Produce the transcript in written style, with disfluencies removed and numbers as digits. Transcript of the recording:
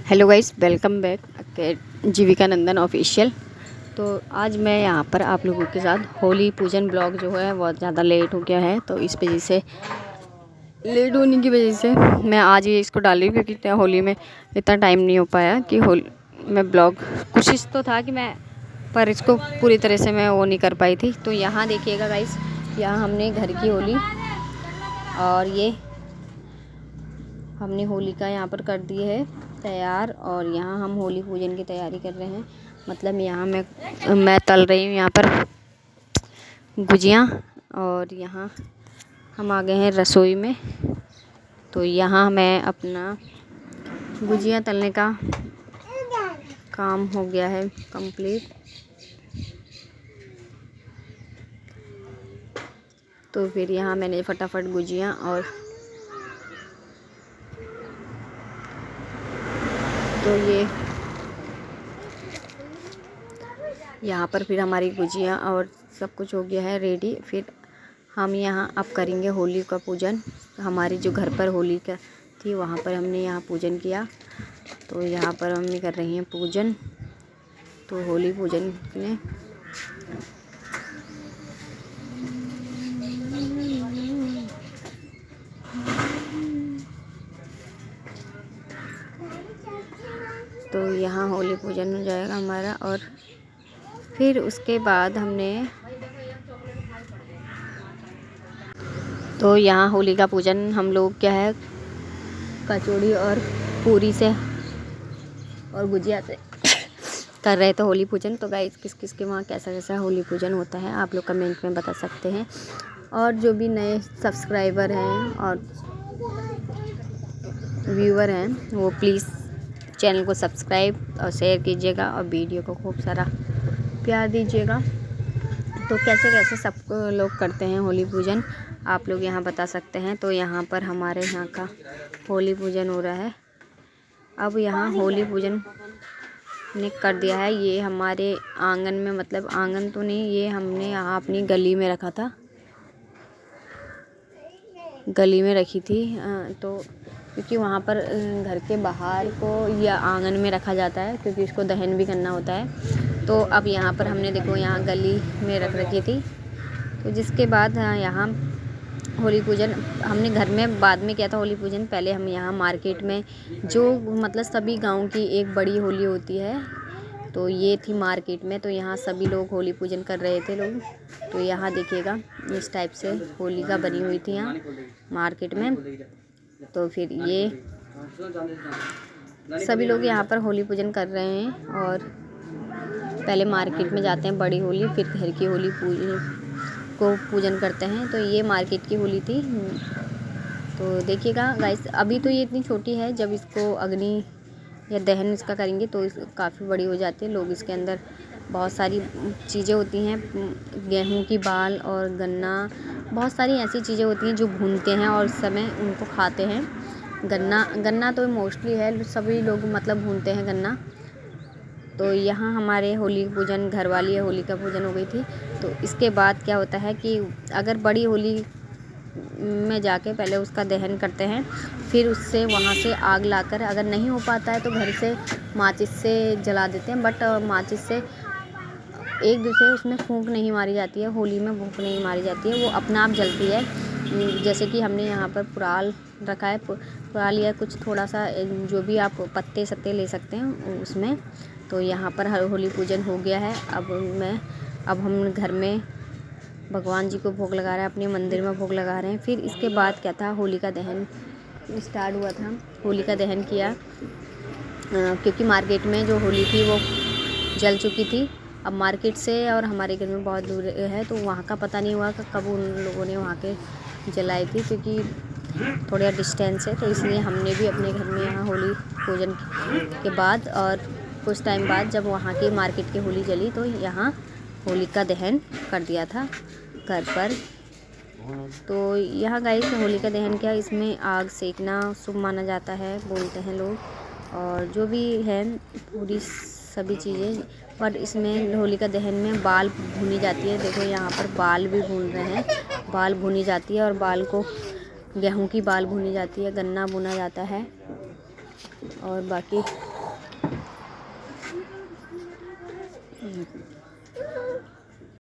Hello guys, welcome back जीविका नंदन official. तो आज मैं यहाँ पर आप लोगों के साथ होली पूजन ब्लॉग जो है बहुत ज़्यादा लेट हो गया है, तो इस वजह से लेट होने की वजह से मैं आज ही इसको डाल रही हूँ, क्योंकि होली में इतना टाइम नहीं हो पाया कि मैं ब्लॉग कोशिश तो था कि मैं पर इसको पूरी तरह से मैं वो नहीं कर पाई थी। तो यहाँ देखिएगा गाइस, यहाँ हमने घर की होली और ये हमने होली का यहाँ पर कर दिए है तैयार, और यहाँ हम होली पूजन की तैयारी कर रहे हैं। मतलब यहाँ मैं तल रही हूँ यहाँ पर गुजियाँ, और यहाँ हम आ गए हैं रसोई में। तो यहाँ मैं अपना गुजियाँ तलने का काम हो गया है कंप्लीट। तो फिर यहाँ मैंने फटाफट गुजियाँ और तो ये यहाँ पर फिर हमारी गुजिया और सब कुछ हो गया है रेडी। फिर हम यहाँ अब करेंगे होली का पूजन। हमारी जो घर पर होली का थी वहाँ पर हमने यहाँ पूजन किया, तो यहाँ पर मम्मी कर रही हैं पूजन। तो होली पूजन में तो यहाँ होली पूजन हो जाएगा हमारा, और फिर उसके बाद तो यहाँ होली का पूजन हम लोग क्या है कचौड़ी और पूरी से और गुजिया से कर रहे थे होली पूजन। तो गाइस, किस किस के वहाँ कैसा कैसा होली पूजन होता है आप लोग कमेंट में बता सकते हैं। और जो भी नए सब्सक्राइबर हैं और व्यूअर हैं वो प्लीज़ चैनल को सब्सक्राइब और शेयर कीजिएगा, और वीडियो को खूब सारा प्यार दीजिएगा। तो कैसे कैसे सब लोग करते हैं होली पूजन आप लोग यहाँ बता सकते हैं। तो यहाँ पर हमारे यहाँ का होली पूजन हो रहा है। अब यहाँ होली पूजन ने कर दिया है। ये हमारे आंगन में, मतलब आंगन तो नहीं, ये हमने यहाँ अपनी गली में रखा था, गली में रखी थी। तो क्योंकि वहाँ पर घर के बाहर को या आंगन में रखा जाता है, क्योंकि इसको दहन भी करना होता है। तो अब यहाँ पर हमने देखो यहाँ गली में रख रखी थी। तो जिसके बाद यहाँ होली पूजन हमने घर में बाद में किया था। होली पूजन पहले हम यहाँ मार्केट में, जो मतलब सभी गांव की एक बड़ी होली होती है, तो ये थी मार्केट में। तो यहाँ सभी लोग होली पूजन कर रहे थे लोग। तो यहाँ देखिएगा इस टाइप से होली का बनी हुई थी यहाँ मार्केट में। तो फिर ये सभी लोग यहाँ पर होली पूजन कर रहे हैं, और पहले मार्केट में जाते हैं बड़ी होली, फिर घर की होली पूजन करते हैं। तो ये मार्केट की होली थी। तो देखिएगा गाइस, अभी तो ये इतनी छोटी है, जब इसको अग्नि या दहन इसका करेंगे तो काफ़ी बड़ी हो जाती है। लोग इसके अंदर बहुत सारी चीज़ें होती हैं, गेहूं की बाल और गन्ना, बहुत सारी ऐसी चीज़ें होती हैं जो भूनते हैं और उस समय उनको खाते हैं। गन्ना तो मोस्टली है, सभी लोग मतलब भूनते हैं गन्ना। तो यहाँ हमारे होली पूजन घर वाली होली का पूजन हो गई थी। तो इसके बाद क्या होता है कि अगर बड़ी होली में जाके पहले उसका दहन करते हैं, फिर उससे वहाँ से आग लाकर, अगर नहीं हो पाता है तो घर से माचिस से जला देते हैं। बट माचिस से एक दूसरे उसमें फूंक नहीं मारी जाती है, होली में फूंक नहीं मारी जाती है, वो अपना आप जलती है। जैसे कि हमने यहाँ पर पुराल रखा है, पुराल या कुछ थोड़ा सा जो भी आप पत्ते सत्ते ले सकते हैं उसमें। तो यहाँ पर होली पूजन हो गया है। अब हम घर में भगवान जी को भोग लगा रहे हैं, अपने मंदिर में भोग लगा रहे हैं। फिर इसके बाद क्या था, होली का दहन स्टार्ट हुआ था। होली का दहन किया क्योंकि मार्केट में जो होली थी वो जल चुकी थी। अब मार्केट से और हमारे घर में बहुत दूर है, तो वहाँ का पता नहीं हुआ कि कब उन लोगों ने वहाँ के जलाई थी, क्योंकि थोड़ा डिस्टेंस है। तो इसलिए हमने भी अपने घर में यहाँ होली पूजन के बाद और कुछ टाइम बाद जब वहाँ की मार्केट की होली जली, तो यहाँ होली का दहन कर दिया था घर पर। तो यहाँ गाइस होली का दहन क्या, इसमें आग सेकना शुभ माना जाता है, बोलते हैं लोग। और जो भी है पूरी सभी चीज़ें, पर इसमें होली का दहन में बाल भुनी जाती है। देखो यहाँ पर बाल भी भून रहे हैं, बाल भुनी जाती है, और बाल को गेहूं की बाल भुनी जाती है, गन्ना भुना जाता है, और बाकी